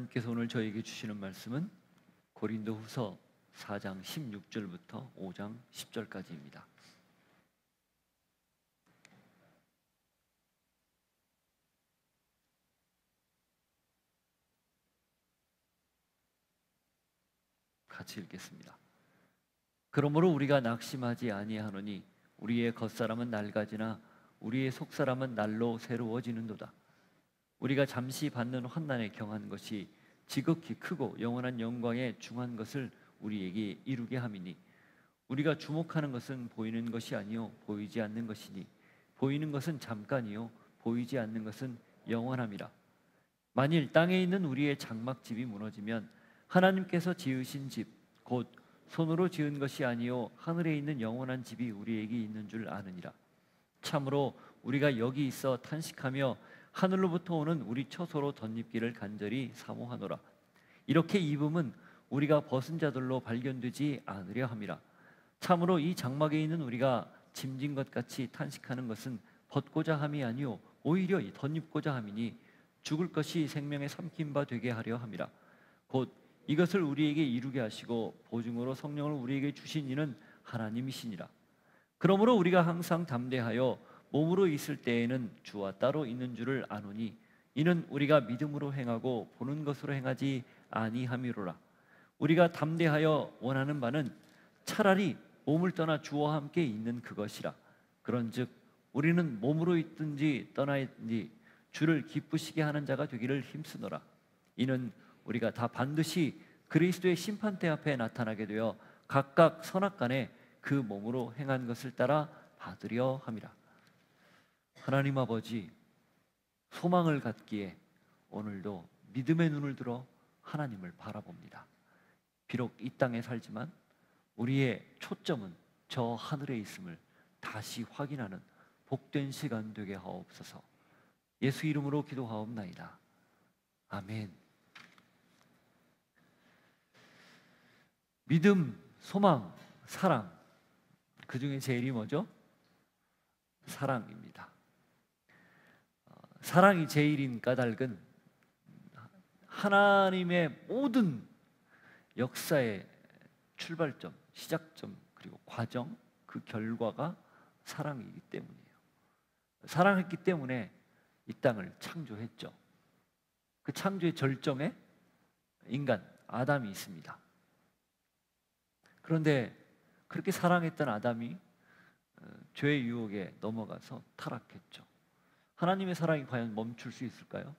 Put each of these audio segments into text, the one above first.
하나님께서 오늘 저에게 주시는 말씀은 고린도후서 4장 16절부터 5장 10절까지입니다. 같이 읽겠습니다. 그러므로 우리가 낙심하지 아니하노니 우리의 겉사람은 낡아지나 우리의 속사람은 날로 새로워지는도다. 우리가 잠시 받는 환난에 경한 것이 지극히 크고 영원한 영광에 중한 것을 우리에게 이루게 함이니 우리가 주목하는 것은 보이는 것이 아니요 보이지 않는 것이니 보이는 것은 잠깐이요 보이지 않는 것은 영원함이라. 만일 땅에 있는 우리의 장막집이 무너지면 하나님께서 지으신 집 곧 손으로 지은 것이 아니요 하늘에 있는 영원한 집이 우리에게 있는 줄 아느니라. 참으로 우리가 여기 있어 탄식하며 하늘로부터 오는 우리 처소로 덧입기를 간절히 사모하노라. 이렇게 입음은 우리가 벗은 자들로 발견되지 않으려 함이라. 참으로 이 장막에 있는 우리가 짐진 것 같이 탄식하는 것은 벗고자 함이 아니요 오히려 덧입고자 함이니 죽을 것이 생명에 삼킨 바 되게 하려 함이라. 곧 이것을 우리에게 이루게 하시고 보증으로 성령을 우리에게 주신 이는 하나님이시니라. 그러므로 우리가 항상 담대하여 몸으로 있을 때에는 주와 따로 있는 줄을 아노니 이는 우리가 믿음으로 행하고 보는 것으로 행하지 아니함이로라. 우리가 담대하여 원하는 바는 차라리 몸을 떠나 주와 함께 있는 그것이라. 그런즉 우리는 몸으로 있든지 떠나 있든지 주를 기쁘시게 하는 자가 되기를 힘쓰노라. 이는 우리가 다 반드시 그리스도의 심판대 앞에 나타나게 되어 각각 선악간에 그 몸으로 행한 것을 따라 받으려 함이라. 하나님 아버지, 소망을 갖기에 오늘도 믿음의 눈을 들어 하나님을 바라봅니다. 비록 이 땅에 살지만 우리의 초점은 저 하늘에 있음을 다시 확인하는 복된 시간 되게 하옵소서. 예수 이름으로 기도하옵나이다. 아멘. 믿음, 소망, 사랑, 그 중에 제일이 뭐죠? 사랑입니다. 사랑이 제일인 까닭은 하나님의 모든 역사의 출발점, 시작점, 그리고 과정, 그 결과가 사랑이기 때문이에요. 사랑했기 때문에 이 땅을 창조했죠. 그 창조의 절정에 인간 아담이 있습니다. 그런데 그렇게 사랑했던 아담이 죄의 유혹에 넘어가서 타락했죠. 하나님의 사랑이 과연 멈출 수 있을까요?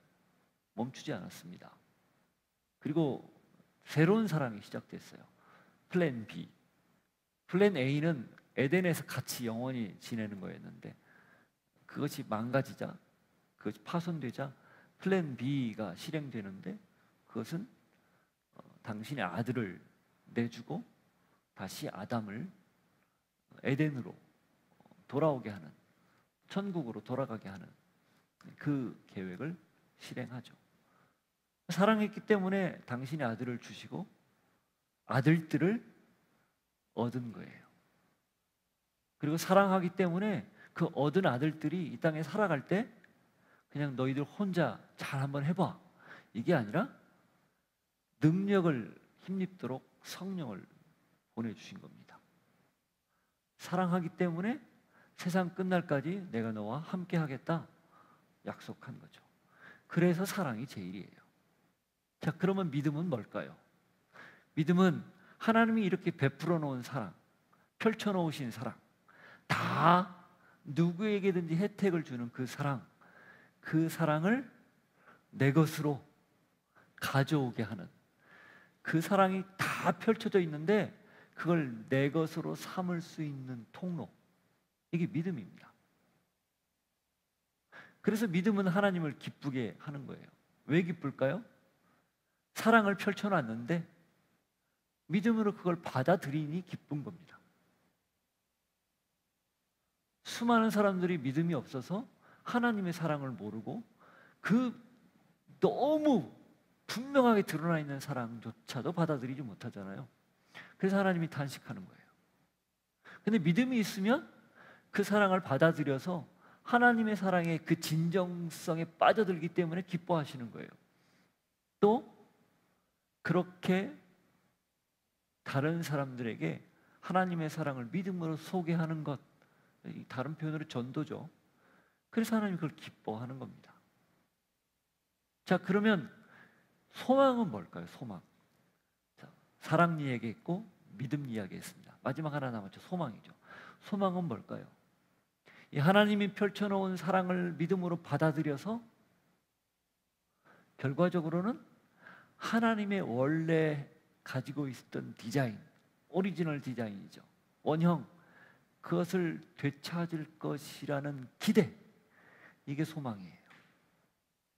멈추지 않았습니다. 그리고 새로운 사랑이 시작됐어요. 플랜 B. 플랜 A는 에덴에서 같이 영원히 지내는 거였는데 그것이 망가지자, 그것이 파손되자 플랜 B가 실행되는데 그것은 당신의 아들을 내주고 다시 아담을 에덴으로 돌아오게 하는, 천국으로 돌아가게 하는 그 계획을 실행하죠. 사랑했기 때문에 당신의 아들을 주시고 아들들을 얻은 거예요. 그리고 사랑하기 때문에 그 얻은 아들들이 이 땅에 살아갈 때 그냥 너희들 혼자 잘 한번 해봐, 이게 아니라 능력을 힘입도록 성령을 보내주신 겁니다. 사랑하기 때문에 세상 끝날까지 내가 너와 함께 하겠다 약속한 거죠. 그래서 사랑이 제일이에요. 자, 그러면 믿음은 뭘까요? 믿음은 하나님이 이렇게 베풀어 놓은 사랑, 펼쳐 놓으신 사랑, 다 누구에게든지 혜택을 주는 그 사랑, 그 사랑을 내 것으로 가져오게 하는, 그 사랑이 다 펼쳐져 있는데 그걸 내 것으로 삼을 수 있는 통로, 이게 믿음입니다. 그래서 믿음은 하나님을 기쁘게 하는 거예요. 왜 기쁠까요? 사랑을 펼쳐놨는데 믿음으로 그걸 받아들이니 기쁜 겁니다. 수많은 사람들이 믿음이 없어서 하나님의 사랑을 모르고 그 너무 분명하게 드러나 있는 사랑조차도 받아들이지 못하잖아요. 그래서 하나님이 탄식하는 거예요. 근데 믿음이 있으면 그 사랑을 받아들여서 하나님의 사랑의 그 진정성에 빠져들기 때문에 기뻐하시는 거예요. 또 그렇게 다른 사람들에게 하나님의 사랑을 믿음으로 소개하는 것, 다른 표현으로 전도죠. 그래서 하나님이 그걸 기뻐하는 겁니다. 자, 그러면 소망은 뭘까요? 소망. 자, 사랑 이야기했고 믿음 이야기했습니다. 마지막 하나 남았죠. 소망이죠. 소망은 뭘까요? 이 하나님이 펼쳐놓은 사랑을 믿음으로 받아들여서 결과적으로는 하나님의 원래 가지고 있었던 디자인, 오리지널 디자인이죠. 원형, 그것을 되찾을 것이라는 기대, 이게 소망이에요.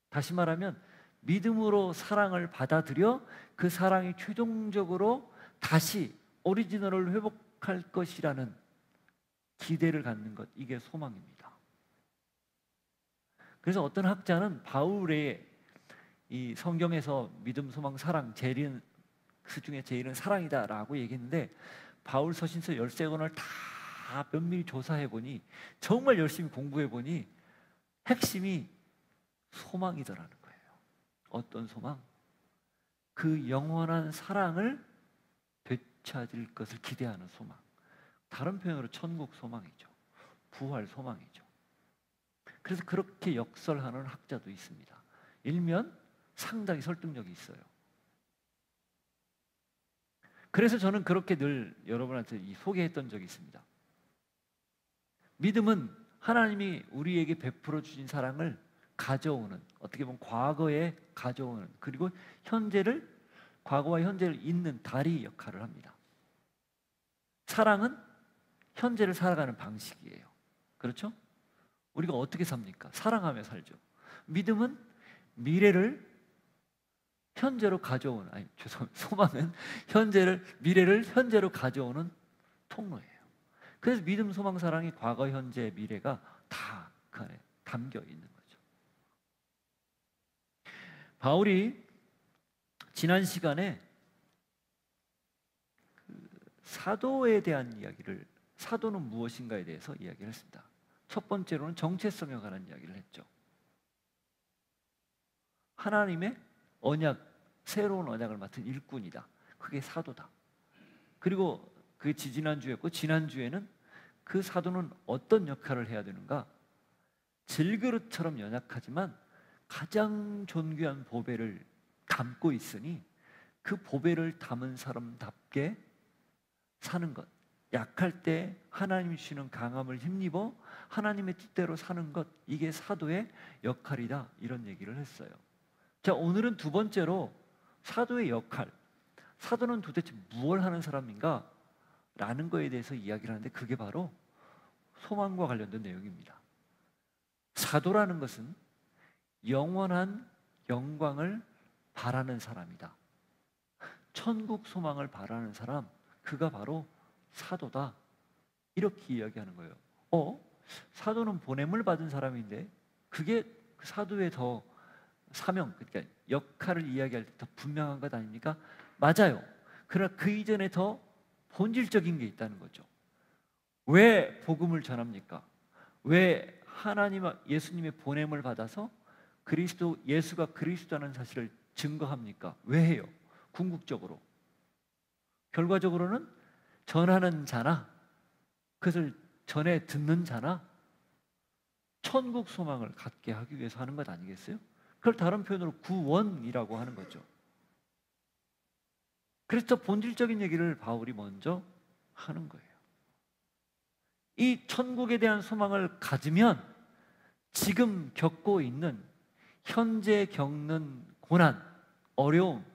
다시 말하면 믿음으로 사랑을 받아들여 그 사랑이 최종적으로 다시 오리지널을 회복할 것이라는 기대를 갖는 것, 이게 소망입니다. 그래서 어떤 학자는 바울의 이 성경에서 믿음, 소망, 사랑, 제일은 그 중에 제일은 사랑이다라고 얘기했는데, 바울 서신서 13권을 다 면밀히 조사해 보니, 정말 열심히 공부해 보니 핵심이 소망이더라는 거예요. 어떤 소망? 그 영원한 사랑을 되찾을 것을 기대하는 소망. 다른 표현으로 천국 소망이죠. 부활 소망이죠. 그래서 그렇게 역설하는 학자도 있습니다. 일면 상당히 설득력이 있어요. 그래서 저는 그렇게 늘 여러분한테 소개했던 적이 있습니다. 믿음은 하나님이 우리에게 베풀어 주신 사랑을 가져오는, 어떻게 보면 과거에 가져오는, 그리고 현재를, 과거와 현재를 잇는 다리 역할을 합니다. 사랑은 현재를 살아가는 방식이에요. 그렇죠? 우리가 어떻게 삽니까? 사랑하며 살죠. 믿음은 미래를 현재로 가져오는, 소망은 미래를 현재로 가져오는 통로예요. 그래서 믿음, 소망, 사랑이 과거, 현재, 미래가 다 그 안에 담겨 있는 거죠. 바울이 지난 시간에 사도에 대한 이야기를, 사도는 무엇인가에 대해서 이야기를 했습니다. 첫 번째로는 정체성에 관한 이야기를 했죠. 하나님의 언약, 새로운 언약을 맡은 일꾼이다. 그게 사도다. 그리고 그게 지지난주였고, 지난주에는 그 사도는 어떤 역할을 해야 되는가? 질그릇처럼 연약하지만 가장 존귀한 보배를 담고 있으니 그 보배를 담은 사람답게 사는 것, 약할 때 하나님이 주시는 강함을 힘입어 하나님의 뜻대로 사는 것, 이게 사도의 역할이다, 이런 얘기를 했어요. 자, 오늘은 두 번째로 사도의 역할, 사도는 도대체 무엇을 하는 사람인가? 라는 거에 대해서 이야기를 하는데, 그게 바로 소망과 관련된 내용입니다. 사도라는 것은 영원한 영광을 바라는 사람이다. 천국 소망을 바라는 사람, 그가 바로 사도다. 이렇게 이야기하는 거예요. 사도는 보냄을 받은 사람인데 그게 그 사도의 더 사명, 그러니까 역할을 이야기할 때 더 분명한 것 아닙니까? 맞아요. 그러나 그 이전에 더 본질적인 게 있다는 거죠. 왜 복음을 전합니까? 왜 예수님의 보냄을 받아서 예수가 그리스도라는 사실을 증거합니까? 왜 해요? 궁극적으로. 결과적으로는 전하는 자나 그것을 전해 듣는 자나 천국 소망을 갖게 하기 위해서 하는 것 아니겠어요? 그걸 다른 표현으로 구원이라고 하는 거죠. 그래서 본질적인 얘기를 바울이 먼저 하는 거예요. 이 천국에 대한 소망을 가지면 지금 겪고 있는, 현재 겪는 고난, 어려움,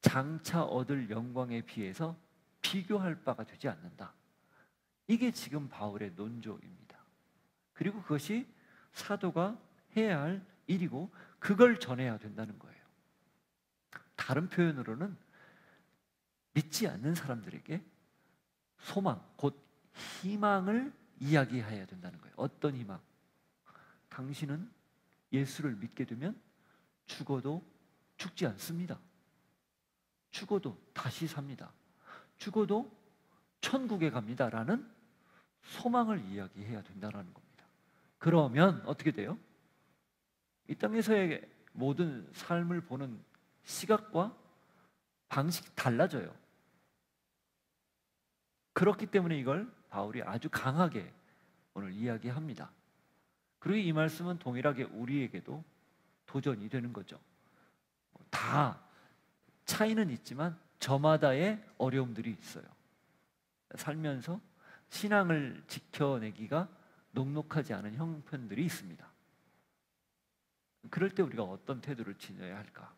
장차 얻을 영광에 비해서 비교할 바가 되지 않는다. 이게 지금 바울의 논조입니다. 그리고 그것이 사도가 해야 할 일이고 그걸 전해야 된다는 거예요. 다른 표현으로는 믿지 않는 사람들에게 소망, 곧 희망을 이야기해야 된다는 거예요. 어떤 희망? 당신은 예수를 믿게 되면 죽어도 죽지 않습니다. 죽어도 다시 삽니다. 죽어도 천국에 갑니다라는 소망을 이야기해야 된다는 겁니다. 그러면 어떻게 돼요? 이 땅에서의 모든 삶을 보는 시각과 방식이 달라져요. 그렇기 때문에 이걸 바울이 아주 강하게 오늘 이야기합니다. 그리고 이 말씀은 동일하게 우리에게도 도전이 되는 거죠. 다 차이는 있지만 저마다의 어려움들이 있어요. 살면서 신앙을 지켜내기가 녹록하지 않은 형편들이 있습니다. 그럴 때 우리가 어떤 태도를 지녀야 할까?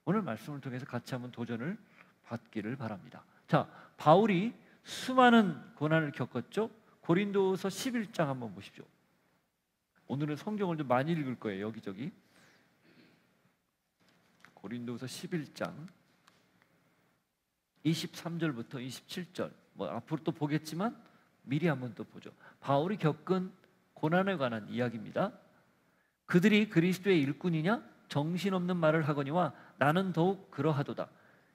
오늘 말씀을 통해서 같이 한번 도전을 받기를 바랍니다. 자, 바울이 수많은 고난을 겪었죠. 고린도서 11장 한번 보십시오. 오늘은 성경을 좀 많이 읽을 거예요. 여기저기. 고린도서 11장 23절부터 27절. 뭐 앞으로 또 보겠지만 미리 한번 또 보죠. 바울이 겪은 고난에 관한 이야기입니다. 그들이 그리스도의 일꾼이냐? 정신없는 말을 하거니와 나는 더욱 그러하도다.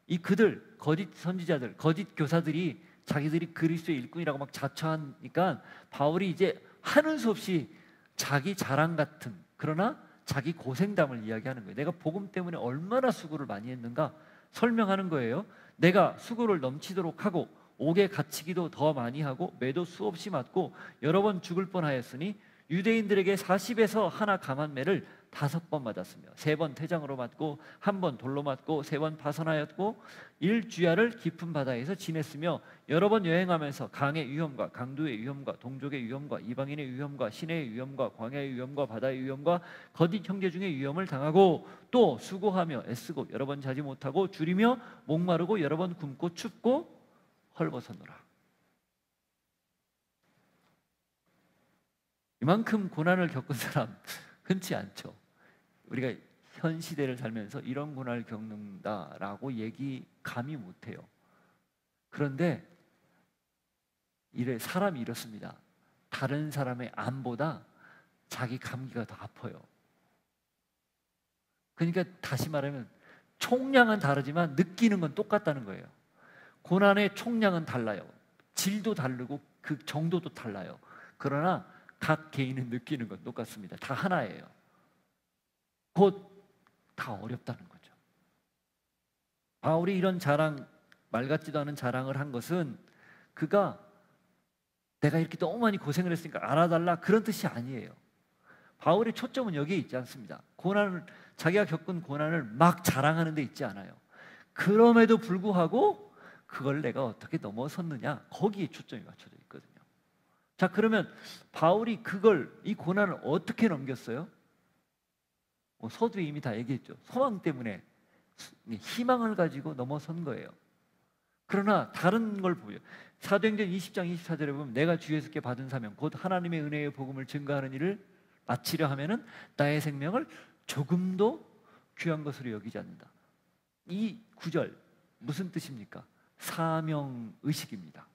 이 그들, 거짓 선지자들, 거짓 교사들이 자기들이 그리스도의 일꾼이라고 막 자처하니까 바울이 이제 하는 수 없이 자기 자랑 같은, 그러나 자기 고생담을 이야기하는 거예요. 내가 복음 때문에 얼마나 수고를 많이 했는가 설명하는 거예요. 내가 수고를 넘치도록 하고 옥에 갇히기도 더 많이 하고 매도 수없이 맞고 여러 번 죽을 뻔하였으니 유대인들에게 40에서 하나 감한매를 5번 맞았으며 3번 태장으로 맞고 1번 돌로 맞고 3번 파선하였고 1주야를 깊은 바다에서 지냈으며 여러 번 여행하면서 강의 위험과 강도의 위험과 동족의 위험과 이방인의 위험과 시내의 위험과 광야의 위험과 바다의 위험과 거짓 형제 중의 위험을 당하고 또 수고하며 애쓰고 여러 번 자지 못하고 줄이며 목마르고 여러 번 굶고 춥고 헐벗었노라. 이만큼 고난을 겪은 사람 흔치 않죠. 우리가 현 시대를 살면서 이런 고난을 겪는다라고 얘기 감히 못해요. 그런데 사람이 이렇습니다. 다른 사람의 암보다 자기 감기가 더 아파요. 그러니까 다시 말하면 총량은 다르지만 느끼는 건 똑같다는 거예요. 고난의 총량은 달라요. 질도 다르고 그 정도도 달라요. 그러나 각 개인은 느끼는 건 똑같습니다. 다 하나예요. 곧 다 어렵다는 거죠. 바울이 이런 자랑, 말 같지도 않은 자랑을 한 것은 그가 내가 이렇게 너무 많이 고생을 했으니까 알아달라 그런 뜻이 아니에요. 바울의 초점은 여기에 있지 않습니다. 자기가 겪은 고난을 막 자랑하는 데 있지 않아요. 그럼에도 불구하고 그걸 내가 어떻게 넘어섰느냐, 거기에 초점이 맞춰져 있거든요. 자, 그러면 바울이 이 고난을 어떻게 넘겼어요? 서두에 이미 다 얘기했죠. 소망 때문에 희망을 가지고 넘어선 거예요. 그러나 다른 걸 보여. 사도행전 20장 24절에 보면 내가 주 예수께 받은 사명 곧 하나님의 은혜의 복음을 증거하는 일을 마치려 하면은 나의 생명을 조금도 귀한 것으로 여기지 않는다. 이 구절 무슨 뜻입니까? 사명의식입니다.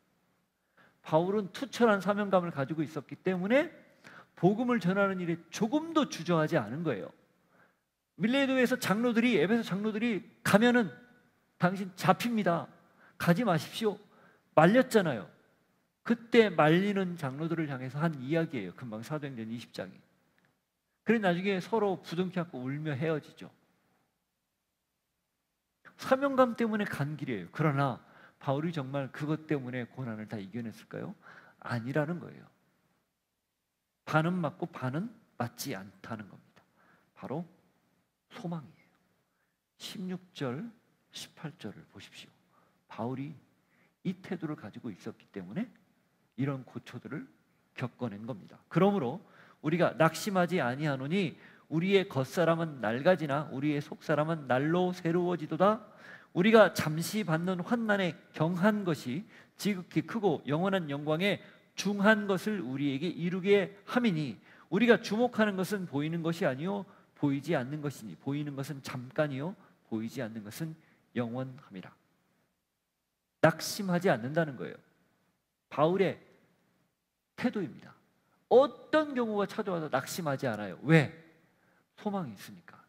바울은 투철한 사명감을 가지고 있었기 때문에 복음을 전하는 일에 조금도 주저하지 않은 거예요. 밀레도에서 에베소 장로들이 가면은 당신 잡힙니다. 가지 마십시오. 말렸잖아요. 그때 말리는 장로들을 향해서 한 이야기예요. 금방 사도행전 20장이. 그래 나중에 서로 부둥켜 안고 울며 헤어지죠. 사명감 때문에 간 길이에요. 그러나 바울이 정말 그것 때문에 고난을 다 이겨냈을까요? 아니라는 거예요. 반은 맞고 반은 맞지 않다는 겁니다. 바로 소망이에요. 16절, 18절을 보십시오. 바울이 이 태도를 가지고 있었기 때문에 이런 고초들을 겪어낸 겁니다. 그러므로 우리가 낙심하지 아니하노니 우리의 겉사람은 낡아지나 우리의 속사람은 날로 새로워지도다. 우리가 잠시 받는 환난에 경한 것이 지극히 크고 영원한 영광에 중한 것을 우리에게 이루게 함이니 우리가 주목하는 것은 보이는 것이 아니요 보이지 않는 것이니 보이는 것은 잠깐이요 보이지 않는 것은 영원함이라. 낙심하지 않는다는 거예요. 바울의 태도입니다. 어떤 경우가 찾아와도 낙심하지 않아요. 왜? 소망이 있으니까.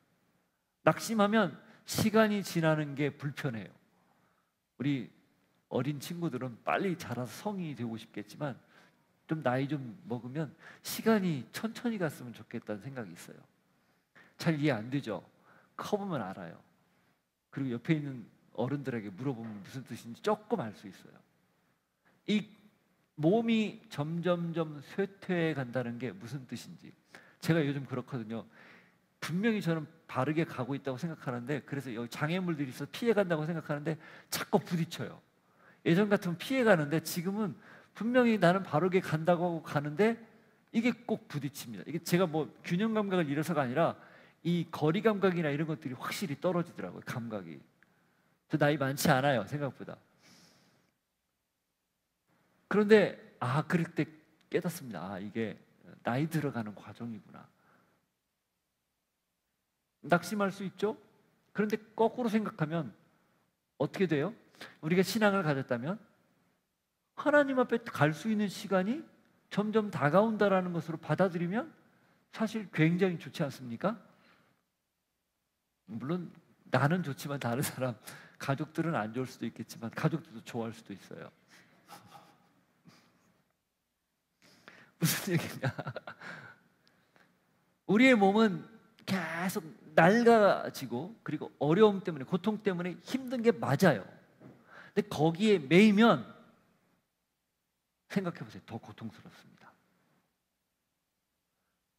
낙심하면 시간이 지나는 게 불편해요. 우리 어린 친구들은 빨리 자라서 성인이 되고 싶겠지만 좀 나이 좀 먹으면 시간이 천천히 갔으면 좋겠다는 생각이 있어요. 잘 이해 안 되죠? 커보면 알아요. 그리고 옆에 있는 어른들에게 물어보면 무슨 뜻인지 조금 알 수 있어요. 이 몸이 점점점 쇠퇴해 간다는 게 무슨 뜻인지. 제가 요즘 그렇거든요. 분명히 저는 바르게 가고 있다고 생각하는데, 그래서 여기 장애물들이 있어서 피해 간다고 생각하는데 자꾸 부딪혀요. 예전 같으면 피해 가는데 지금은 분명히 나는 바르게 간다고 하고 가는데 이게 꼭 부딪힙니다. 이게 제가 뭐 균형 감각을 잃어서가 아니라 이 거리 감각이나 이런 것들이 확실히 떨어지더라고요. 감각이. 저 나이 많지 않아요, 생각보다. 그런데 그럴 때 깨닫습니다. 이게 나이 들어가는 과정이구나. 낙심할 수 있죠? 그런데 거꾸로 생각하면 어떻게 돼요? 우리가 신앙을 가졌다면 하나님 앞에 갈 수 있는 시간이 점점 다가온다라는 것으로 받아들이면 사실 굉장히 좋지 않습니까? 물론 나는 좋지만 다른 사람, 가족들은 안 좋을 수도 있겠지만 가족들도 좋아할 수도 있어요. 무슨 얘기냐? 우리의 몸은 계속 낡아지고 그리고 어려움 때문에, 고통 때문에 힘든 게 맞아요. 근데 거기에 매이면 생각해 보세요. 더 고통스럽습니다.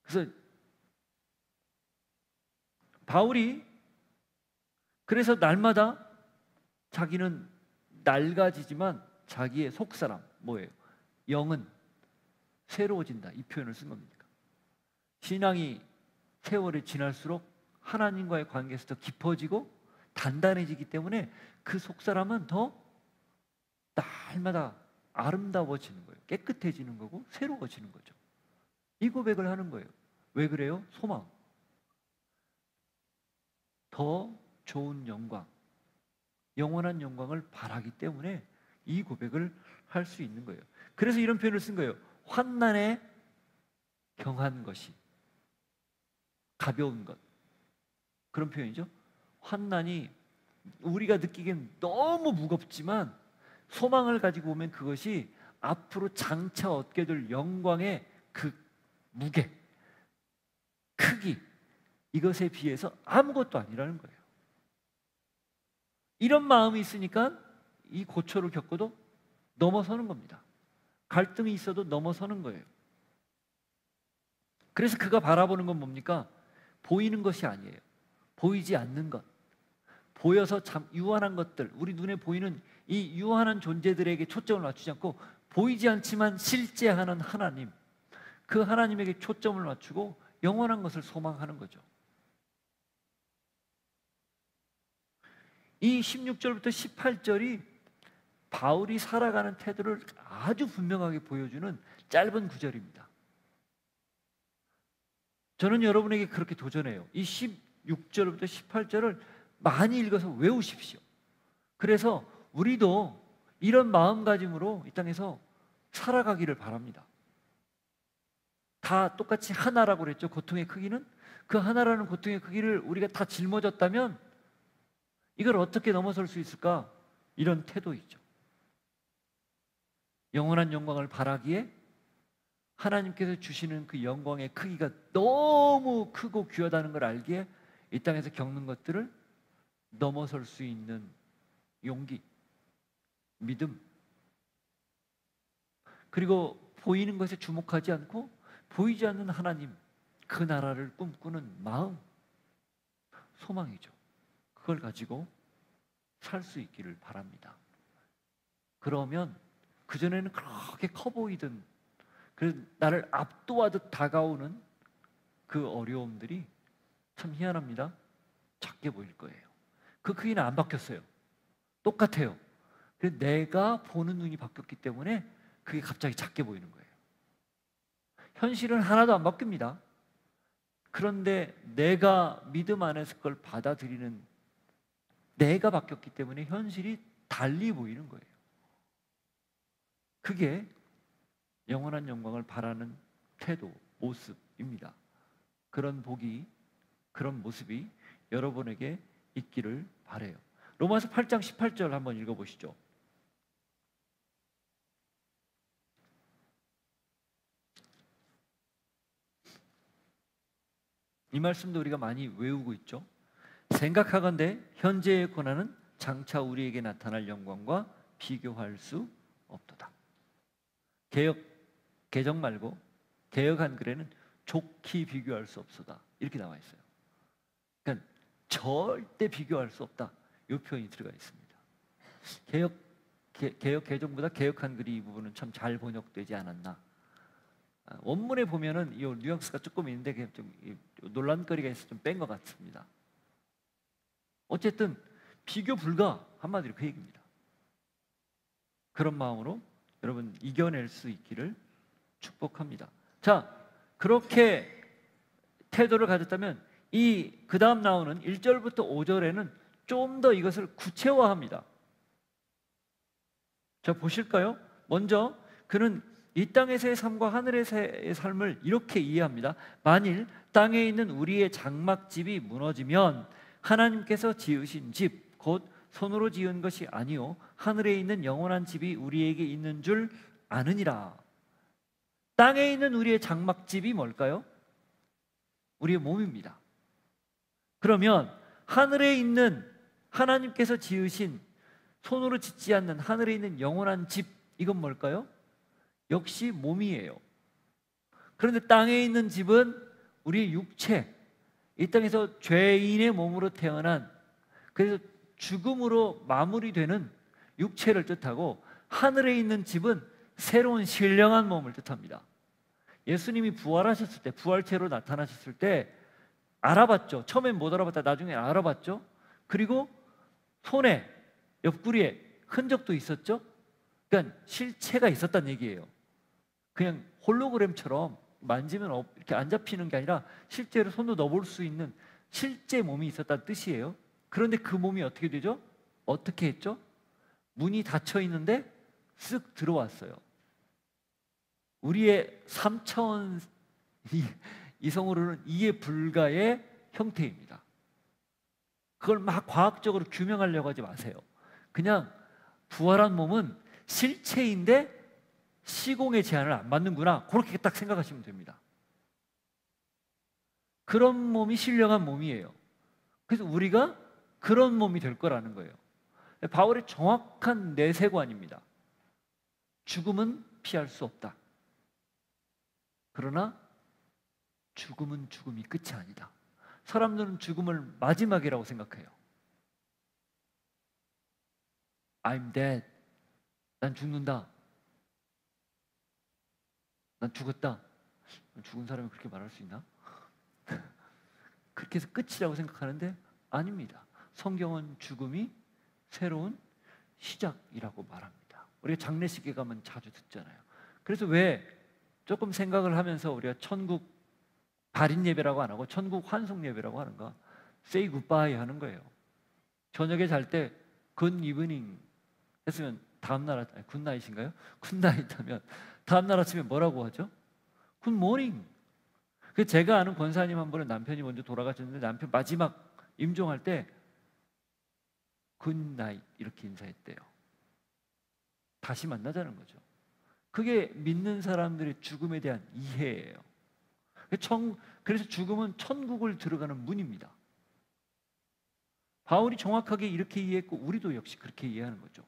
그래서 바울이 그래서 날마다 자기는 낡아지지만 자기의 속사람, 뭐예요? 영은 새로워진다. 이 표현을 쓴 겁니다. 신앙이 세월이 지날수록 하나님과의 관계에서 더 깊어지고 단단해지기 때문에 그 속사람은 더 날마다 아름다워지는 거예요. 깨끗해지는 거고 새로워지는 거죠. 이 고백을 하는 거예요. 왜 그래요? 소망. 더 좋은 영광, 영원한 영광을 바라기 때문에 이 고백을 할 수 있는 거예요. 그래서 이런 표현을 쓴 거예요. 환난에 경한 것이, 가벼운 것, 그런 표현이죠. 환난이 우리가 느끼기엔 너무 무겁지만 소망을 가지고 오면 그것이 앞으로 장차 얻게 될 영광의 그 무게, 크기, 이것에 비해서 아무것도 아니라는 거예요. 이런 마음이 있으니까 이 고초를 겪어도 넘어서는 겁니다. 갈등이 있어도 넘어서는 거예요. 그래서 그가 바라보는 건 뭡니까? 보이는 것이 아니에요. 보이지 않는 것, 보여서 참 유한한 것들, 우리 눈에 보이는 이 유한한 존재들에게 초점을 맞추지 않고 보이지 않지만 실제하는 하나님, 그 하나님에게 초점을 맞추고 영원한 것을 소망하는 거죠. 이 16절부터 18절이 바울이 살아가는 태도를 아주 분명하게 보여주는 짧은 구절입니다. 저는 여러분에게 그렇게 도전해요. 이 16절부터 18절을 많이 읽어서 외우십시오. 그래서 우리도 이런 마음가짐으로 이 땅에서 살아가기를 바랍니다. 다 똑같이 하나라고 그랬죠. 고통의 크기는. 그 하나라는 고통의 크기를 우리가 다 짊어졌다면 이걸 어떻게 넘어설 수 있을까? 이런 태도이죠. 영원한 영광을 바라기에 하나님께서 주시는 그 영광의 크기가 너무 크고 귀하다는 걸 알기에 이 땅에서 겪는 것들을 넘어설 수 있는 용기, 믿음, 그리고 보이는 것에 주목하지 않고 보이지 않는 하나님, 그 나라를 꿈꾸는 마음, 소망이죠. 그걸 가지고 살 수 있기를 바랍니다. 그러면 그전에는 그렇게 커 보이던, 그래서 나를 압도하듯 다가오는 그 어려움들이 참 희한합니다. 작게 보일 거예요. 그 크기는 안 바뀌었어요. 똑같아요. 그래서 내가 보는 눈이 바뀌었기 때문에 그게 갑자기 작게 보이는 거예요. 현실은 하나도 안 바뀝니다. 그런데 내가 믿음 안에서 그걸 받아들이는 내가 바뀌었기 때문에 현실이 달리 보이는 거예요. 그게 영원한 영광을 바라는 태도, 모습입니다. 그런 복이, 그런 모습이 여러분에게 있기를 바라요. 로마서 8장 18절 한번 읽어보시죠. 이 말씀도 우리가 많이 외우고 있죠. 생각하건대 현재의 고난은 장차 우리에게 나타날 영광과 비교할 수 없도다. 개정 말고 개역 한글에는 좋게 비교할 수 없도다 이렇게 나와 있어요. 그러니까 절대 비교할 수 없다 이 표현이 들어가 있습니다. 개역 개정보다 개역 한글이 이 부분은 참 잘 번역되지 않았나. 원문에 보면은 이 뉘앙스가 조금 있는데 그냥 좀 논란거리가 있어 좀 뺀 것 같습니다. 어쨌든 비교 불가 한마디로 그 얘기입니다. 그런 마음으로 여러분 이겨낼 수 있기를 축복합니다. 자, 그렇게 태도를 가졌다면 이 그 다음 나오는 1절부터 5절에는 좀 더 이것을 구체화합니다. 자, 보실까요? 먼저 그는 이 땅에서의 삶과 하늘에서의 삶을 이렇게 이해합니다. 만일 땅에 있는 우리의 장막집이 무너지면 하나님께서 지으신 집, 곧 손으로 지은 것이 아니요 하늘에 있는 영원한 집이 우리에게 있는 줄 아느니라. 땅에 있는 우리의 장막집이 뭘까요? 우리의 몸입니다. 그러면 하늘에 있는 하나님께서 지으신 손으로 짓지 않는 하늘에 있는 영원한 집, 이건 뭘까요? 역시 몸이에요. 그런데 땅에 있는 집은 우리의 육체, 이 땅에서 죄인의 몸으로 태어난, 그래서 죽음으로 마무리되는 육체를 뜻하고, 하늘에 있는 집은 새로운 신령한 몸을 뜻합니다. 예수님이 부활하셨을 때, 부활체로 나타나셨을 때 알아봤죠. 처음엔 못 알아봤다 나중에 알아봤죠. 그리고 손에, 옆구리에 흔적도 있었죠. 그러니까 실체가 있었다는 얘기예요. 그냥 홀로그램처럼 만지면 이렇게 안 잡히는 게 아니라 실제로 손도 넣어볼 수 있는 실제 몸이 있었다는 뜻이에요. 그런데 그 몸이 어떻게 되죠? 어떻게 했죠? 문이 닫혀 있는데 쓱 들어왔어요. 우리의 3차원 이성으로는 이해 불가의 형태입니다. 그걸 막 과학적으로 규명하려고 하지 마세요. 그냥 부활한 몸은 실체인데 시공의 제한을 안 받는구나, 그렇게 딱 생각하시면 됩니다. 그런 몸이 신령한 몸이에요. 그래서 우리가 그런 몸이 될 거라는 거예요. 바울의 정확한 내세관입니다. 죽음은 피할 수 없다. 그러나 죽음은 죽음이 끝이 아니다. 사람들은 죽음을 마지막이라고 생각해요. I'm dead. 난 죽는다. 난 죽었다. 죽은 사람이 그렇게 말할 수 있나? 그렇게 해서 끝이라고 생각하는데 아닙니다. 성경은 죽음이 새로운 시작이라고 말합니다. 우리가 장례식에 가면 자주 듣잖아요. 그래서 왜 조금 생각을 하면서 우리가 천국 발인 예배라고 안 하고 천국 환송 예배라고 하는가? Say goodbye 하는 거예요. 저녁에 잘 때 good evening 했으면 다음날, 굿나잇인가요? 굿나잇 하면 다음날 아침에 뭐라고 하죠? 굿모닝. 제가 아는 권사님 한 분은 남편이 먼저 돌아가셨는데 남편 마지막 임종할 때 굿나잇 이렇게 인사했대요. 다시 만나자는 거죠. 그게 믿는 사람들의 죽음에 대한 이해예요. 그래서 죽음은 천국을 들어가는 문입니다. 바울이 정확하게 이렇게 이해했고 우리도 역시 그렇게 이해하는 거죠.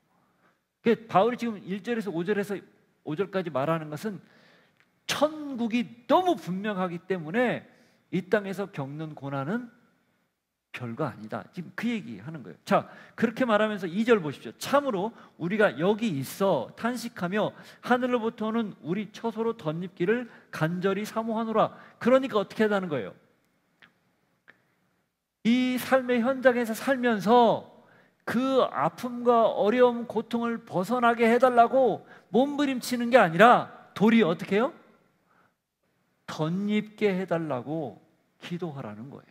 바울이 지금 1절에서 5절까지 말하는 것은 천국이 너무 분명하기 때문에 이 땅에서 겪는 고난은 별거 아니다. 지금 그 얘기하는 거예요. 자, 그렇게 말하면서 2절 보십시오. 참으로 우리가 여기 있어 탄식하며 하늘로부터는 우리 처소로 덧입기를 간절히 사모하노라. 그러니까 어떻게 하다는 거예요? 이 삶의 현장에서 살면서 그 아픔과 어려움, 고통을 벗어나게 해달라고 몸부림치는 게 아니라 도리어 어떻게 해요? 덧입게 해달라고 기도하라는 거예요.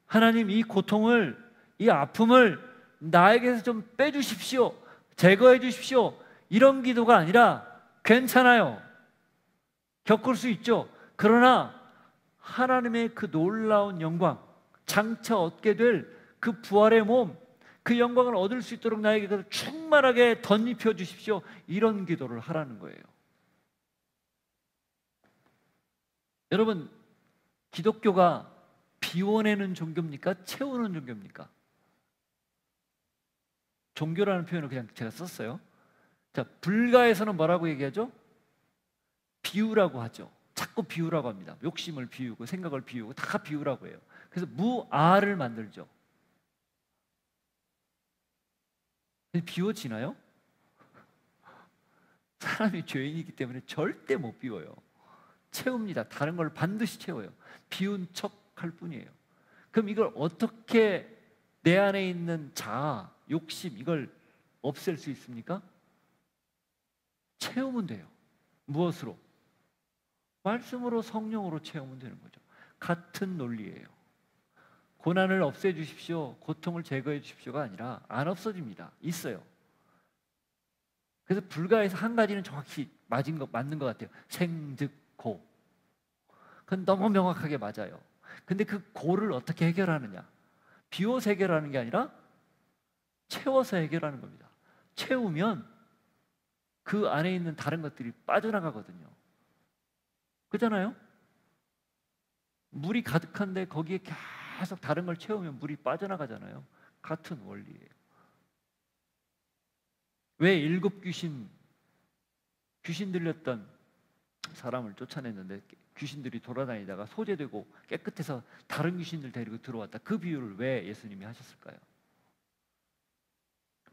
하나님, 이 고통을, 이 아픔을 나에게서 좀 빼주십시오. 제거해 주십시오. 이런 기도가 아니라 괜찮아요. 겪을 수 있죠. 그러나 하나님의 그 놀라운 영광, 장차 얻게 될 그 부활의 몸, 그 영광을 얻을 수 있도록 나에게 그것을 충만하게 덧입혀 주십시오. 이런 기도를 하라는 거예요. 여러분, 기독교가 비워내는 종교입니까? 채우는 종교입니까? 종교라는 표현을 그냥 제가 썼어요. 자, 불가에서는 뭐라고 얘기하죠? 비우라고 하죠. 자꾸 비우라고 합니다. 욕심을 비우고 생각을 비우고 다 비우라고 해요. 그래서 무아를 만들죠. 비워지나요? 사람이 죄인이기 때문에 절대 못 비워요. 채웁니다. 다른 걸 반드시 채워요. 비운 척 할 뿐이에요. 그럼 이걸 어떻게 내 안에 있는 자아, 욕심 이걸 없앨 수 있습니까? 채우면 돼요. 무엇으로? 말씀으로, 성령으로 채우면 되는 거죠. 같은 논리예요. 고난을 없애주십시오, 고통을 제거해 주십시오가 아니라 안 없어집니다. 있어요. 그래서 불가에서 한 가지는 정확히 맞는 것 같아요. 생즉고. 그건 너무 명확하게 맞아요. 근데 그 고를 어떻게 해결하느냐? 비워서 해결하는 게 아니라 채워서 해결하는 겁니다. 채우면 그 안에 있는 다른 것들이 빠져나가거든요. 그렇잖아요? 물이 가득한데 거기에 계속 다른 걸 채우면 물이 빠져나가잖아요. 같은 원리예요. 왜 7 귀신 들렸던 사람을 쫓아냈는데 귀신들이 돌아다니다가 소재되고 깨끗해서 다른 귀신들 데리고 들어왔다. 그 비유를 왜 예수님이 하셨을까요?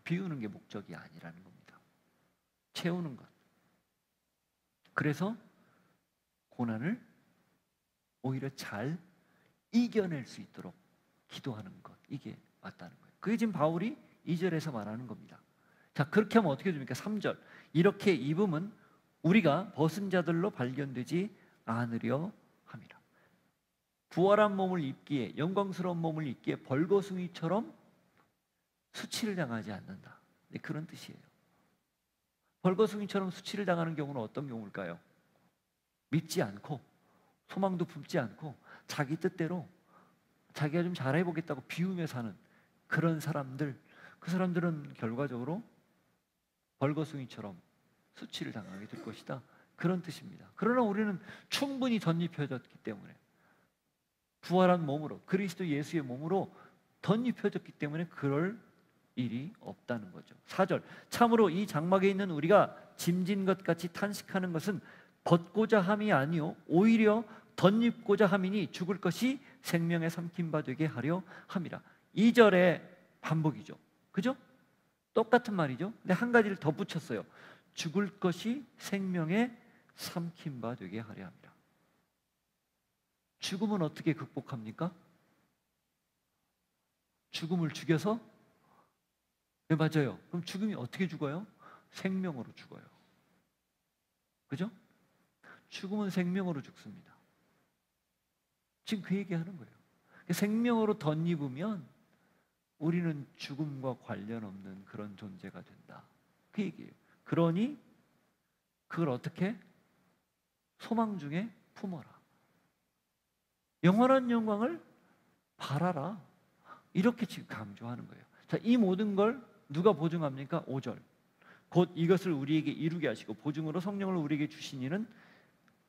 비우는 게 목적이 아니라는 겁니다. 채우는 것. 그래서 고난을 오히려 잘 이겨낼 수 있도록 기도하는 것, 이게 맞다는 거예요. 그게 지금 바울이 2절에서 말하는 겁니다. 자, 그렇게 하면 어떻게 됩니까? 3절. 이렇게 입음은 우리가 벗은 자들로 발견되지 않으려 함이라. 부활한 몸을 입기에, 영광스러운 몸을 입기에 벌거숭이처럼 수치를 당하지 않는다. 네, 그런 뜻이에요. 벌거숭이처럼 수치를 당하는 경우는 어떤 경우일까요? 믿지 않고 소망도 품지 않고 자기 뜻대로 자기가 좀 잘해보겠다고 비우며 사는 그런 사람들, 그 사람들은 결과적으로 벌거숭이처럼 수치를 당하게 될 것이다. 그런 뜻입니다. 그러나 우리는 충분히 덧입혀졌기 때문에, 부활한 몸으로, 그리스도 예수의 몸으로 덧입혀졌기 때문에 그럴 일이 없다는 거죠. 4절. 참으로 이 장막에 있는 우리가 짐진 것 같이 탄식하는 것은 벗고자 함이 아니요 오히려 덧입고자 함이니 죽을 것이 생명의 삼킨 바 되게 하려 함이라. 2절의 반복이죠. 그죠? 똑같은 말이죠. 근데 한 가지를 더 붙였어요. 죽을 것이 생명의 삼킨 바 되게 하려 합니다. 죽음은 어떻게 극복합니까? 죽음을 죽여서? 네, 맞아요. 그럼 죽음이 어떻게 죽어요? 생명으로 죽어요. 그죠? 죽음은 생명으로 죽습니다. 지금 그 얘기하는 거예요. 생명으로 덧입으면 우리는 죽음과 관련 없는 그런 존재가 된다. 그 얘기예요. 그러니 그걸 어떻게? 소망 중에 품어라. 영원한 영광을 바라라. 이렇게 지금 강조하는 거예요. 자, 이 모든 걸 누가 보증합니까? 5절. 곧 이것을 우리에게 이루게 하시고 보증으로 성령을 우리에게 주신 이는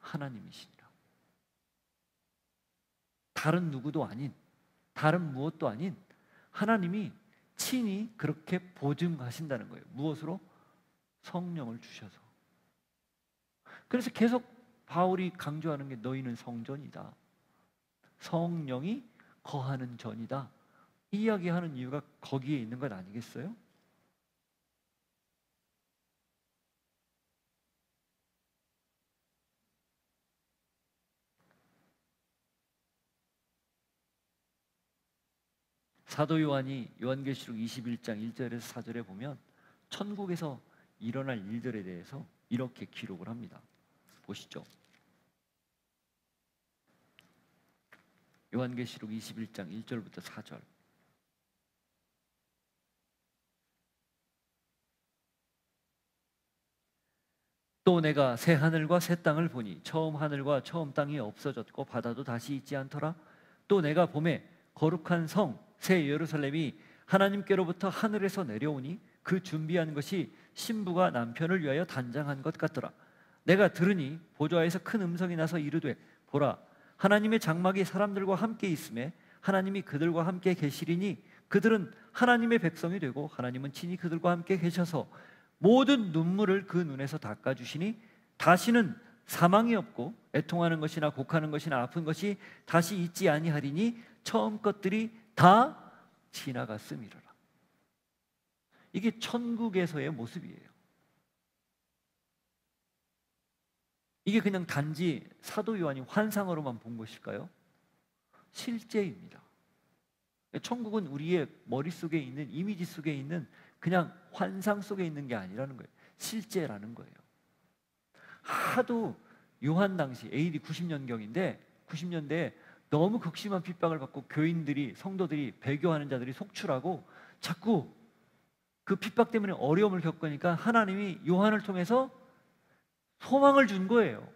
하나님이시니라. 다른 누구도 아닌, 다른 무엇도 아닌 하나님이 친히 그렇게 보증하신다는 거예요. 무엇으로? 성령을 주셔서. 그래서 계속 바울이 강조하는 게 너희는 성전이다. 성령이 거하는 전이다. 이 이야기하는 이유가 거기에 있는 것 아니겠어요? 사도 요한이 요한계시록 21장 1절에서 4절에 보면 천국에서 일어날 일들에 대해서 이렇게 기록을 합니다. 보시죠. 요한계시록 21장 1절부터 4절. 또 내가 새 하늘과 새 땅을 보니 처음 하늘과 처음 땅이 없어졌고 바다도 다시 있지 않더라. 또 내가 보매 거룩한 성 새 예루살렘이 하나님께로부터 하늘에서 내려오니 그 준비한 것이 신부가 남편을 위하여 단장한 것 같더라. 내가 들으니 보좌에서 큰 음성이 나서 이르되 보라 하나님의 장막이 사람들과 함께 있음에 하나님이 그들과 함께 계시리니 그들은 하나님의 백성이 되고 하나님은 친히 그들과 함께 계셔서 모든 눈물을 그 눈에서 닦아주시니 다시는 사망이 없고 애통하는 것이나 곡하는 것이나 아픈 것이 다시 있지 아니하리니 처음 것들이 다 지나갔음이로라. 이게 천국에서의 모습이에요. 이게 그냥 단지 사도 요한이 환상으로만 본 것일까요? 실제입니다. 천국은 우리의 머릿속에 있는 이미지 속에 있는 그냥 환상 속에 있는 게 아니라는 거예요. 실제라는 거예요. 하도 요한 당시 AD 90년경인데 90년대에 너무 극심한 핍박을 받고 교인들이, 성도들이, 배교하는 자들이 속출하고 자꾸 그 핍박 때문에 어려움을 겪으니까 하나님이 요한을 통해서 소망을 준 거예요.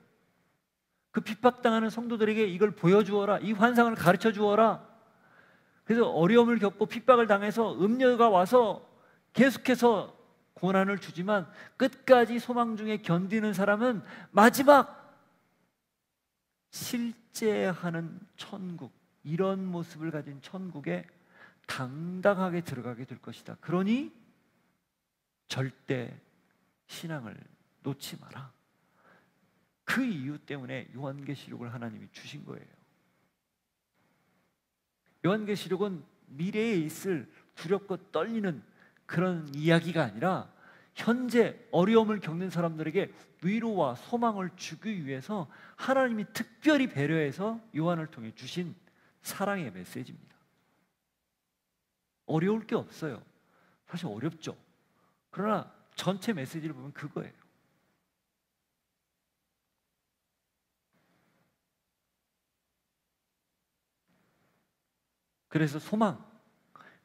그 핍박당하는 성도들에게 이걸 보여주어라, 이 환상을 가르쳐 주어라. 그래서 어려움을 겪고 핍박을 당해서 음녀가 와서 계속해서 고난을 주지만 끝까지 소망 중에 견디는 사람은 마지막 실제하는 천국, 이런 모습을 가진 천국에 당당하게 들어가게 될 것이다. 그러니 절대 신앙을 놓지 마라. 그 이유 때문에 요한계시록을 하나님이 주신 거예요. 요한계시록은 미래에 있을 두렵고 떨리는 그런 이야기가 아니라 현재 어려움을 겪는 사람들에게 위로와 소망을 주기 위해서 하나님이 특별히 배려해서 요한을 통해 주신 사랑의 메시지입니다. 어려울 게 없어요. 사실 어렵죠. 그러나 전체 메시지를 보면 그거예요. 그래서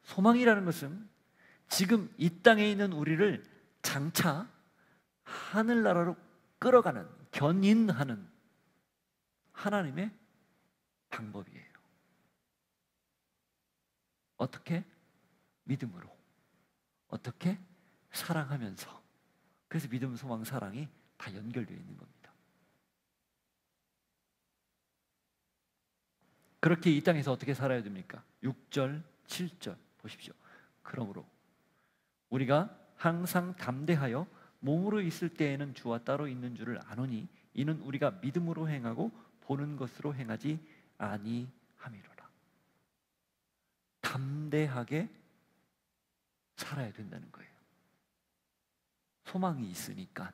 소망이라는 것은 지금 이 땅에 있는 우리를 장차 하늘나라로 끌어가는, 견인하는 하나님의 방법이에요. 어떻게? 믿음으로. 어떻게? 사랑하면서. 그래서 믿음, 소망, 사랑이 다 연결되어 있는 겁니다. 그렇게 이 땅에서 어떻게 살아야 됩니까? 6절, 7절 보십시오. 그러므로 우리가 항상 담대하여 몸으로 있을 때에는 주와 따로 있는 줄을 아노니 이는 우리가 믿음으로 행하고 보는 것으로 행하지 아니함이로라. 담대하게 살아야 된다는 거예요. 소망이 있으니까,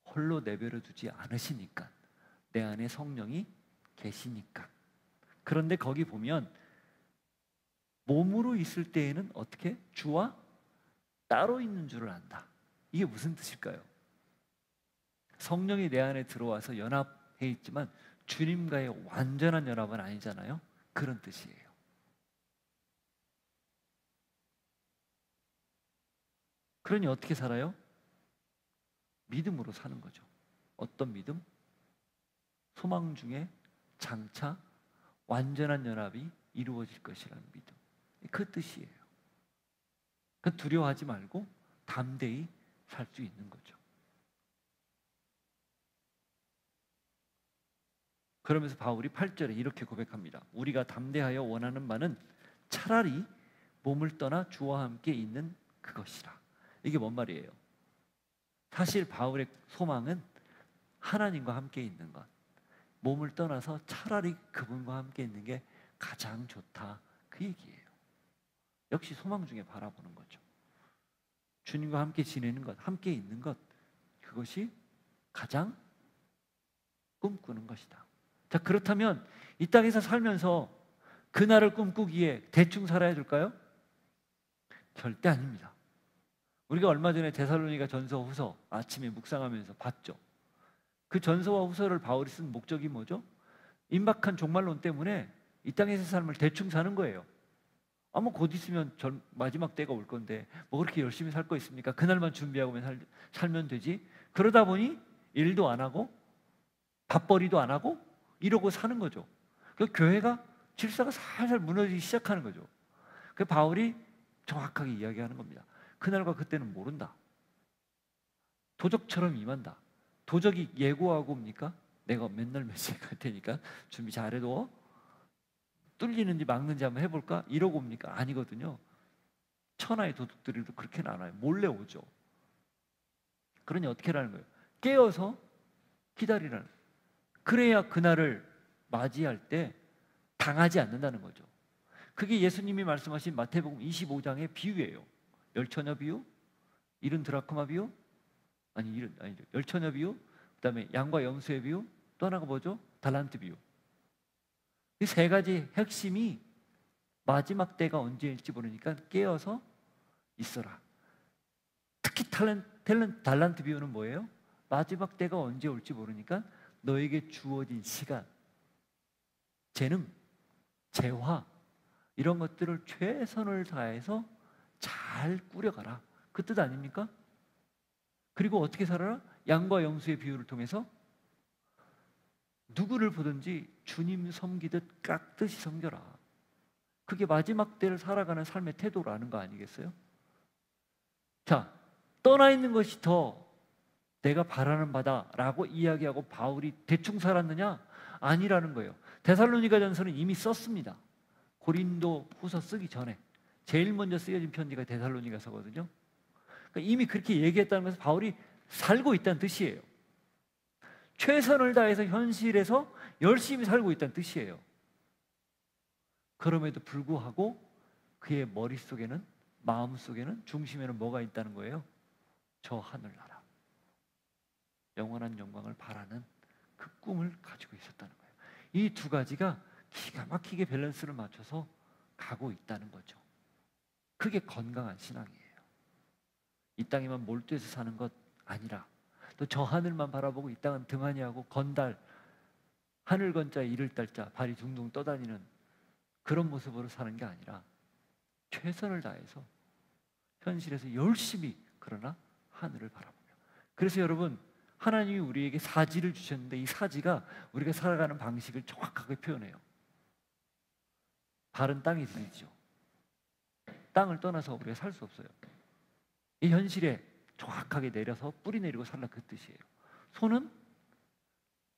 홀로 내버려 두지 않으시니까, 내 안에 성령이 계시니까. 그런데 거기 보면 몸으로 있을 때에는 어떻게? 주와 따로 있는 줄을 안다. 이게 무슨 뜻일까요? 성령이 내 안에 들어와서 연합해 있지만 주님과의 완전한 연합은 아니잖아요. 그런 뜻이에요. 그러니 어떻게 살아요? 믿음으로 사는 거죠. 어떤 믿음? 소망 중에 장차 완전한 연합이 이루어질 것이라는 믿음. 그 뜻이에요. 그 두려워하지 말고 담대히 살 수 있는 거죠. 그러면서 바울이 8절에 이렇게 고백합니다. 우리가 담대하여 원하는 바는 차라리 몸을 떠나 주와 함께 있는 그것이라. 이게 뭔 말이에요? 사실 바울의 소망은 하나님과 함께 있는 것, 몸을 떠나서 차라리 그분과 함께 있는 게 가장 좋다, 그 얘기예요. 역시 소망 중에 바라보는 거죠. 주님과 함께 지내는 것, 함께 있는 것, 그것이 가장 꿈꾸는 것이다. 자, 그렇다면 이 땅에서 살면서 그날을 꿈꾸기에 대충 살아야 될까요? 절대 아닙니다. 우리가 얼마 전에 데살로니가 전서 후서 아침에 묵상하면서 봤죠. 그 전서와 후서를 바울이 쓴 목적이 뭐죠? 임박한 종말론 때문에 이 땅에서 삶을 대충 사는 거예요. 뭐 곧 있으면 마지막 때가 올 건데 뭐 그렇게 열심히 살 거 있습니까? 그날만 준비하고 살면 되지. 그러다 보니 일도 안 하고 밥벌이도 안 하고 이러고 사는 거죠. 그 교회가 질서가 살살 무너지기 시작하는 거죠. 그 바울이 정확하게 이야기하는 겁니다. 그날과 그때는 모른다. 도적처럼 임한다. 도적이 예고하고 옵니까? 내가 맨날 메시지 갈 테니까 준비 잘해둬. 뚫리는지 막는지 한번 해볼까? 이러고 옵니까? 아니거든요. 천하의 도둑들도 그렇게는 안 와요. 몰래 오죠. 그러니 어떻게 하라는 거예요? 깨어서 기다리라는 거예요. 그래야 그날을 맞이할 때 당하지 않는다는 거죠. 그게 예수님이 말씀하신 마태복음 25장의 비유예요. 열처녀 비유, 이른 드라크마 비유, 아니죠. 열처녀 비유, 그다음에 양과 염소의 비유, 또 하나가 뭐죠? 달란트 비유. 이 세 가지 핵심이 마지막 때가 언제일지 모르니까 깨어서 있어라. 특히 달란트 비유는 뭐예요? 마지막 때가 언제 올지 모르니까 너에게 주어진 시간, 재능, 재화 이런 것들을 최선을 다해서 잘 꾸려가라. 그 뜻 아닙니까? 그리고 어떻게 살아라? 양과 염소의 비유를 통해서 누구를 보든지 주님 섬기듯 깍듯이 섬겨라. 그게 마지막 때를 살아가는 삶의 태도라는 거 아니겠어요? 자, 떠나 있는 것이 더 내가 바라는 바다라고 이야기하고 바울이 대충 살았느냐? 아니라는 거예요. 데살로니가전서는 이미 썼습니다. 고린도 후서 쓰기 전에 제일 먼저 쓰여진 편지가 데살로니가서거든요. 그러니까 이미 그렇게 얘기했다는 것은 바울이 살고 있다는 뜻이에요. 최선을 다해서 현실에서 열심히 살고 있다는 뜻이에요. 그럼에도 불구하고 그의 머릿속에는, 마음속에는, 중심에는 뭐가 있다는 거예요? 저 하늘나라, 영원한 영광을 바라는 그 꿈을 가지고 있었다는 거예요. 이 두 가지가 기가 막히게 밸런스를 맞춰서 가고 있다는 거죠. 그게 건강한 신앙이에요. 이 땅에만 몰두해서 사는 것 아니라 또 저 하늘만 바라보고 이 땅은 등한히하고 건달, 하늘 건자에 이를 달자 발이 둥둥 떠다니는 그런 모습으로 사는 게 아니라 최선을 다해서 현실에서 열심히, 그러나 하늘을 바라보며. 그래서 여러분, 하나님이 우리에게 사지를 주셨는데 이 사지가 우리가 살아가는 방식을 정확하게 표현해요. 발은 땅에 들이죠. 땅을 떠나서 우리가 살 수 없어요. 이 현실에 정확하게 내려서 뿌리 내리고 살라, 그 뜻이에요. 손은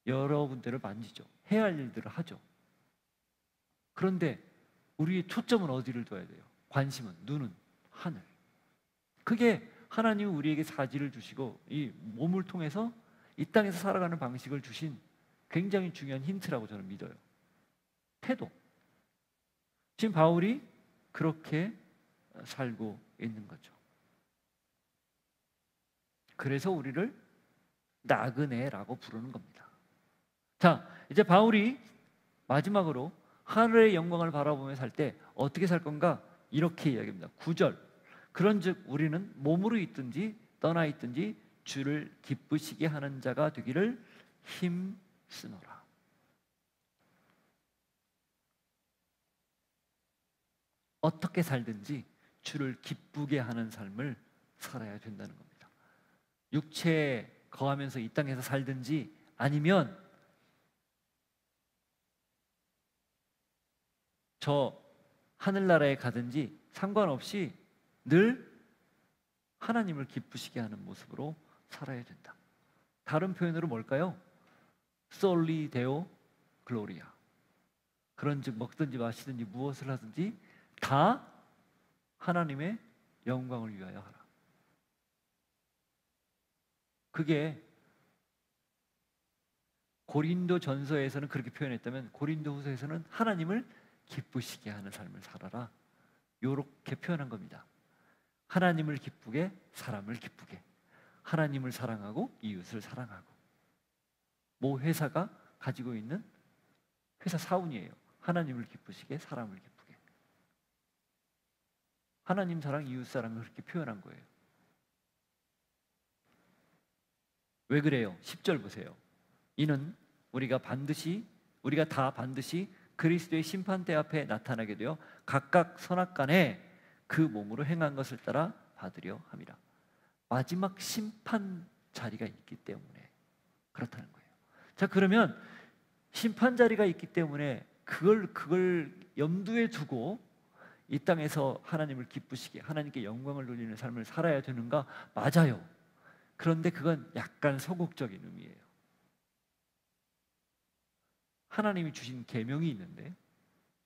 여러 군데를 만지죠. 해야 할 일들을 하죠. 그런데 우리의 초점은 어디를 둬야 돼요? 관심은, 눈은 하늘. 그게 하나님이 우리에게 사지를 주시고 이 몸을 통해서 이 땅에서 살아가는 방식을 주신 굉장히 중요한 힌트라고 저는 믿어요. 태도. 지금 바울이 그렇게 살고 있는 거죠. 그래서 우리를 나그네라고 부르는 겁니다. 자, 이제 바울이 마지막으로 하늘의 영광을 바라보며 살 때 어떻게 살 건가? 이렇게 이야기합니다. 9절. 그런즉 우리는 몸으로 있든지 떠나 있든지 주를 기쁘시게 하는 자가 되기를 힘쓰노라. 어떻게 살든지 주를 기쁘게 하는 삶을 살아야 된다는 겁니다. 육체에 거하면서 이 땅에서 살든지 아니면 저 하늘나라에 가든지 상관없이 늘 하나님을 기쁘시게 하는 모습으로 살아야 된다. 다른 표현으로 뭘까요? 솔리 데오 글로리아. 그런즉 먹든지 마시든지 무엇을 하든지 다 하나님의 영광을 위하여 하라. 그게 고린도 전서에서는 그렇게 표현했다면 고린도 후서에서는 하나님을 기쁘시게 하는 삶을 살아라, 이렇게 표현한 겁니다. 하나님을 기쁘게, 사람을 기쁘게, 하나님을 사랑하고 이웃을 사랑하고. 모 회사가 가지고 있는 회사 사운이에요. 하나님을 기쁘시게, 사람을 기쁘게. 하나님 사랑, 이웃 사랑을 그렇게 표현한 거예요. 왜 그래요? 10절 보세요. 이는 우리가 다 반드시 그리스도의 심판대 앞에 나타나게 되어 각각 선악간에 그 몸으로 행한 것을 따라 받으려 함이라. 마지막 심판 자리가 있기 때문에 그렇다는 거예요. 자, 그러면 심판 자리가 있기 때문에 그걸 염두에 두고 이 땅에서 하나님을 기쁘시게, 하나님께 영광을 돌리는 삶을 살아야 되는가? 맞아요. 그런데 그건 약간 소극적인 의미예요. 하나님이 주신 계명이 있는데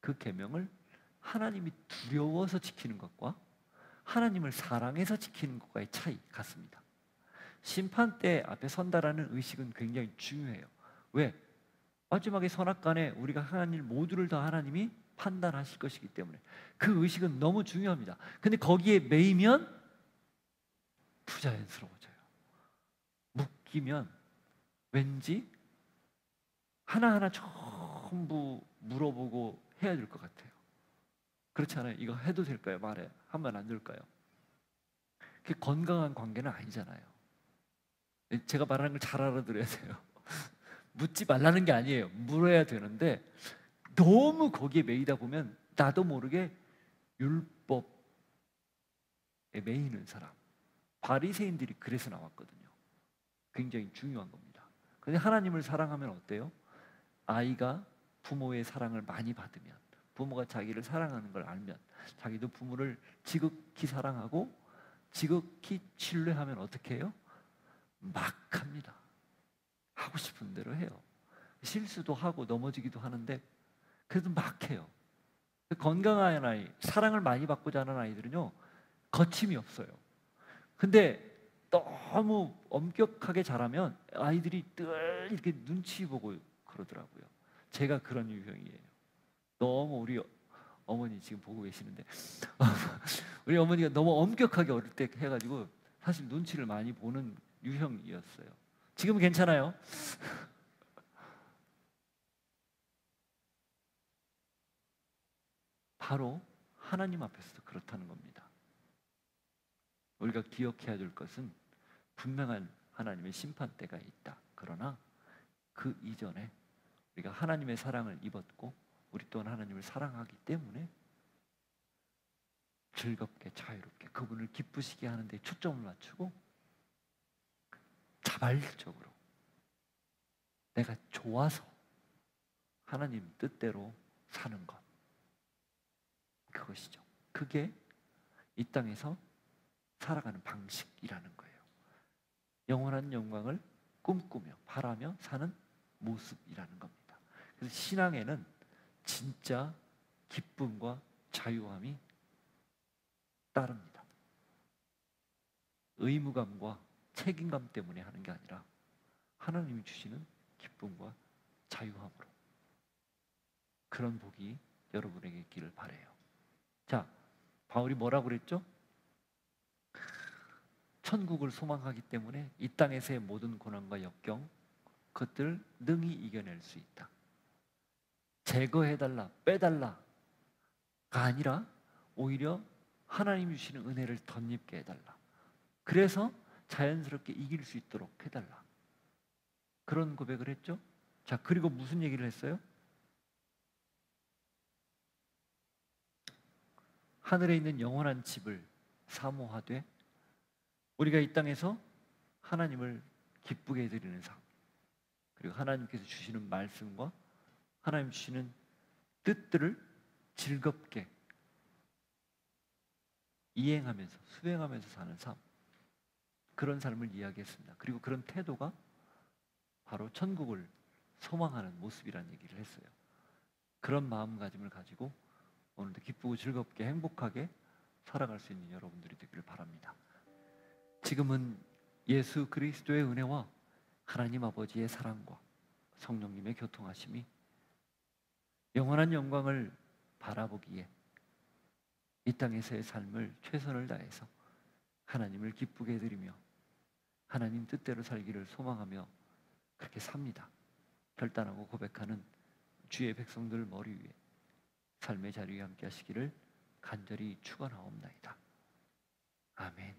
그 계명을 하나님이 두려워서 지키는 것과 하나님을 사랑해서 지키는 것과의 차이 같습니다. 심판대 앞에 선다라는 의식은 굉장히 중요해요. 왜? 마지막에 선악간에 우리가 행한 일 모두를 다 하나님이 판단하실 것이기 때문에 그 의식은 너무 중요합니다. 근데 거기에 매이면 부자연스러워져요. 묶이면 왠지 하나하나 전부 물어보고 해야 될 것 같아요. 그렇지 않아요? 이거 해도 될까요? 말해. 하면 안 될까요? 그게 건강한 관계는 아니잖아요. 제가 말하는 걸 잘 알아들어야 돼요. 묻지 말라는 게 아니에요. 물어야 되는데 너무 거기에 매이다 보면 나도 모르게 율법에 매이는 사람, 바리새인들이 그래서 나왔거든요. 굉장히 중요한 겁니다. 근데 하나님을 사랑하면 어때요? 아이가 부모의 사랑을 많이 받으면, 부모가 자기를 사랑하는 걸 알면 자기도 부모를 지극히 사랑하고 지극히 신뢰하면 어떻게 해요? 막 합니다. 하고 싶은 대로 해요. 실수도 하고 넘어지기도 하는데 그래도 막 해요. 건강한 아이, 사랑을 많이 받고 자란 아이들은요 거침이 없어요. 근데 너무 엄격하게 자라면 아이들이 늘 이렇게 눈치 보고 그러더라고요. 제가 그런 유형이에요. 너무 우리 어머니 지금 보고 계시는데 우리 어머니가 너무 엄격하게 어릴 때 해가지고 사실 눈치를 많이 보는 유형이었어요. 지금은 괜찮아요. 바로 하나님 앞에서도 그렇다는 겁니다. 우리가 기억해야 될 것은 분명한 하나님의 심판대가 있다. 그러나 그 이전에 우리가 하나님의 사랑을 입었고 우리 또한 하나님을 사랑하기 때문에 즐겁게 자유롭게 그분을 기쁘시게 하는 데 초점을 맞추고 자발적으로 내가 좋아서 하나님 뜻대로 사는 것, 그것이죠. 그게 이 땅에서 살아가는 방식이라는 거예요. 영원한 영광을 꿈꾸며 바라며 사는 모습이라는 겁니다. 그래서 신앙에는 진짜 기쁨과 자유함이 따릅니다. 의무감과 책임감 때문에 하는 게 아니라 하나님이 주시는 기쁨과 자유함으로, 그런 복이 여러분에게 있기를 바라요. 자, 바울이 뭐라고 그랬죠? 천국을 소망하기 때문에 이 땅에서의 모든 고난과 역경, 그것들 능히 이겨낼 수 있다. 제거해달라, 빼달라가 아니라 오히려 하나님이 주시는 은혜를 덧입게 해달라. 그래서 자연스럽게 이길 수 있도록 해달라. 그런 고백을 했죠. 자, 그리고 무슨 얘기를 했어요? 하늘에 있는 영원한 집을 사모하되 우리가 이 땅에서 하나님을 기쁘게 해드리는 삶, 그리고 하나님께서 주시는 말씀과 하나님 주시는 뜻들을 즐겁게 이행하면서 수행하면서 사는 삶, 그런 삶을 이야기했습니다. 그리고 그런 태도가 바로 천국을 소망하는 모습이라는 얘기를 했어요. 그런 마음가짐을 가지고 오늘도 기쁘고 즐겁게 행복하게 살아갈 수 있는 여러분들이 되기를 바랍니다. 지금은 예수 그리스도의 은혜와 하나님 아버지의 사랑과 성령님의 교통하심이 영원한 영광을 바라보기에 이 땅에서의 삶을 최선을 다해서 하나님을 기쁘게 해드리며 하나님 뜻대로 살기를 소망하며 그렇게 삽니다. 결단하고 고백하는 주의 백성들 머리 위에 삶의 자리에 함께 하시기를 간절히 축원하옵나이다. 아멘.